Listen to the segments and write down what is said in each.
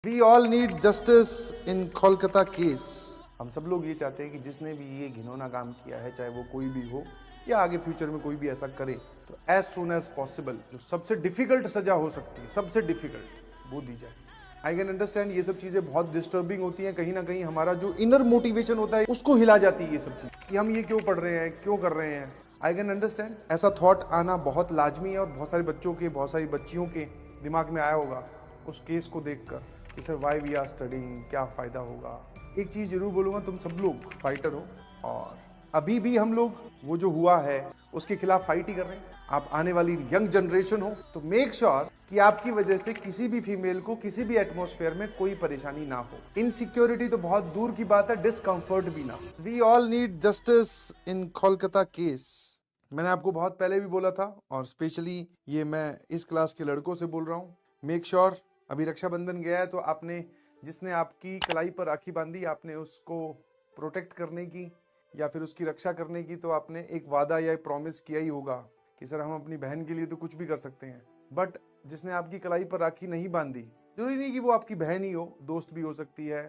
We all need justice in Kolkata case. हम सब लोग ये चाहते हैं कि जिसने भी ये घिनौना काम किया है, चाहे वो कोई भी हो या आगे फ्यूचर में कोई भी ऐसा करे, तो एज सुन एज पॉसिबल जो सबसे डिफिकल्ट सजा हो सकती है, सबसे डिफिकल्ट, वो दी जाए। आई कैन अंडरस्टैंड ये सब चीज़ें बहुत डिस्टर्बिंग होती हैं, कहीं ना कहीं हमारा जो इनर मोटिवेशन होता है उसको हिला जाती है ये सब चीज़, कि हम ये क्यों पढ़ रहे हैं, क्यों कर रहे हैं। आई कैन अंडरस्टैंड ऐसा थॉट आना बहुत लाजमी है और बहुत सारे बच्चों के, बहुत सारी बच्चियों के दिमाग में आया होगा उस केस को देखकर कि sir why we are studying, क्या फ़ायदा होगा। एक चीज़ जरूर बोलूँगा, तुम सब लोग फाइटर हो और अभी भी हम लोग वो जो हुआ है उसके खिलाफ फाइट ही कर रहे हैं। आप आने वाली यंग जनरेशन हो, तो मेक श्योर कि आपकी वजह से किसी भी फीमेल को किसी भी एटमॉस्फेयर में कोई परेशानी ना हो। इनसिक्योरिटी तो बहुत दूर की बात है, डिस्कंफर्ट भी ना हो। We all need justice in Kolkata case. मैंने आपको बहुत पहले भी बोला था और स्पेशली ये मैं इस क्लास के लड़कों से बोल रहा हूँ, मेक श्योर अभी रक्षाबंधन गया है तो आपने, जिसने आपकी कलाई पर राखी बांधी, आपने उसको प्रोटेक्ट करने की या फिर उसकी रक्षा करने की, तो आपने एक वादा या एक प्रॉमिस किया ही होगा कि सर हम अपनी बहन के लिए तो कुछ भी कर सकते हैं। बट जिसने आपकी कलाई पर राखी नहीं बांधी, जरूरी नहीं कि वो आपकी बहन ही हो, दोस्त भी हो सकती है,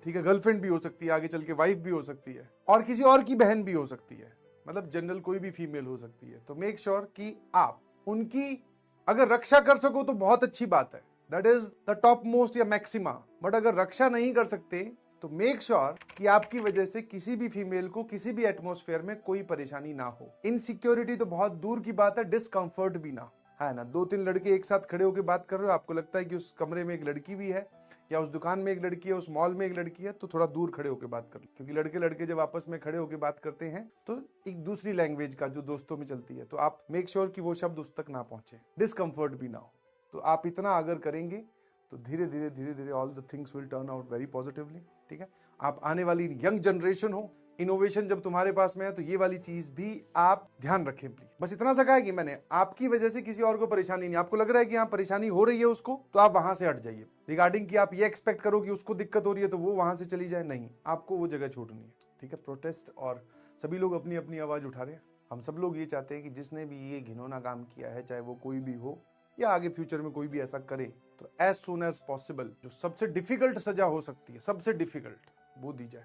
ठीक है, गर्लफ्रेंड भी हो सकती है, आगे चल के वाइफ भी हो सकती है, और किसी और की बहन भी हो सकती है, मतलब जनरल कोई भी फीमेल हो सकती है। तो मेक श्योर कि आप उनकी अगर रक्षा कर सको तो बहुत अच्छी बात है, that is the top most या मैक्सिमा। बट अगर रक्षा नहीं कर सकते तो मेक श्योर कि आपकी वजह से किसी भी फीमेल को किसी भी एटमॉस्फेयर में कोई परेशानी ना हो। इनसिक्योरिटी तो बहुत दूर की बात है, डिस्कंफर्ट भी ना है ना। 2-3 लड़के एक साथ खड़े होकर बात कर रहे हो, आपको लगता है कि उस कमरे में एक लड़की भी है या उस दुकान में एक लड़की है, उस मॉल में एक लड़की है, तो थोड़ा दूर खड़े होकर बात कर लो, क्योंकि लड़के लड़के जब आपस में खड़े होकर बात करते हैं तो एक दूसरी लैंग्वेज का जो दोस्तों में चलती है, तो आप मेक श्योर कि वो शब्द उस तक ना पहुंचे, डिस्कंफर्ट भी ना हो। तो आप इतना अगर करेंगे तो धीरे धीरे धीरे धीरे all the things will turn out very positively. ठीक है, आप आने वाली यंग जनरेशन हो, इनोवेशन जब तुम्हारे पास में है तो ये वाली चीज भी आप ध्यान रखें प्लीज। बस इतना सा कहा कि मैंने आपकी वजह से किसी और को परेशानी नहीं, आपको लग रहा है कि यहाँ परेशानी हो रही है उसको, तो आप वहां से हट जाइए। रिगार्डिंग कि आप ये एक्सपेक्ट करो कि उसको दिक्कत हो रही है तो वो वहां से चली जाए, नहीं, आपको वो जगह छोड़नी है। ठीक है, प्रोटेस्ट और सभी लोग अपनी अपनी आवाज उठा रहे हैं। हम सब लोग ये चाहते हैं कि जिसने भी ये घिनौना काम किया है, चाहे वो कोई भी हो या आगे फ्यूचर में कोई भी ऐसा करे, तो एज सुन एज पॉसिबल जो सबसे डिफिकल्ट सजा हो सकती है, सबसे डिफिकल्ट, वो दी जाए।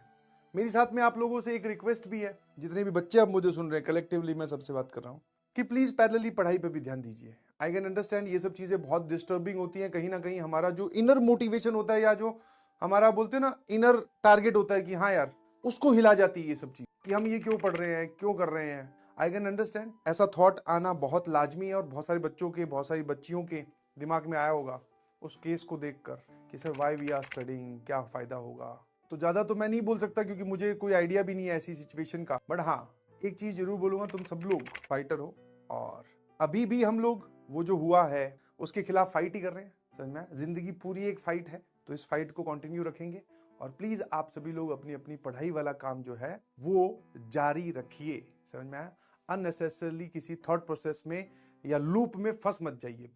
मेरी साथ में आप लोगों से एक रिक्वेस्ट भी है, जितने भी बच्चे अब मुझे सुन रहे हैं, कलेक्टिवली मैं सबसे बात कर रहा हूँ कि प्लीज पैरेलली पढ़ाई पे भी ध्यान दीजिए। आई कैन अंडरस्टैंड ये सब चीजें बहुत डिस्टर्बिंग होती हैं, कहीं ना कहीं हमारा जो इनर मोटिवेशन होता है या जो हमारा बोलते हैं ना इनर टारगेट होता है कि हाँ यार, उसको हिला जाती है ये सब चीज, कि हम ये क्यों पढ़ रहे हैं, क्यों कर रहे हैं। आई कैन अंडरस्टैंड ऐसा थॉट आना बहुत लाजमी है और बहुत सारे बच्चों के, बहुत सारी बच्चियों के दिमाग में आया होगा उस केस को देखकर कि sir why we are studying, क्या फायदा होगा। तो ज्यादा तो मैं नहीं बोल सकता क्योंकि मुझे कोई आइडिया भी नहीं है ऐसी सिचुएशन का, बट हाँ एक चीज जरूर बोलूंगा, तुम सब लोग फाइटर हो और अभी भी हम लोग वो जो हुआ है उसके खिलाफ फाइट ही कर रहे हैं। समझ में, जिंदगी पूरी एक फाइट है, तो इस फाइट को कंटिन्यू रखेंगे। और प्लीज आप सभी लोग अपनी अपनी पढ़ाई वाला काम जो है वो जारी रखिए। समझ में आया, अननेसेसरली किसी थॉट प्रोसेस में या लूप में फंस मत जाइए।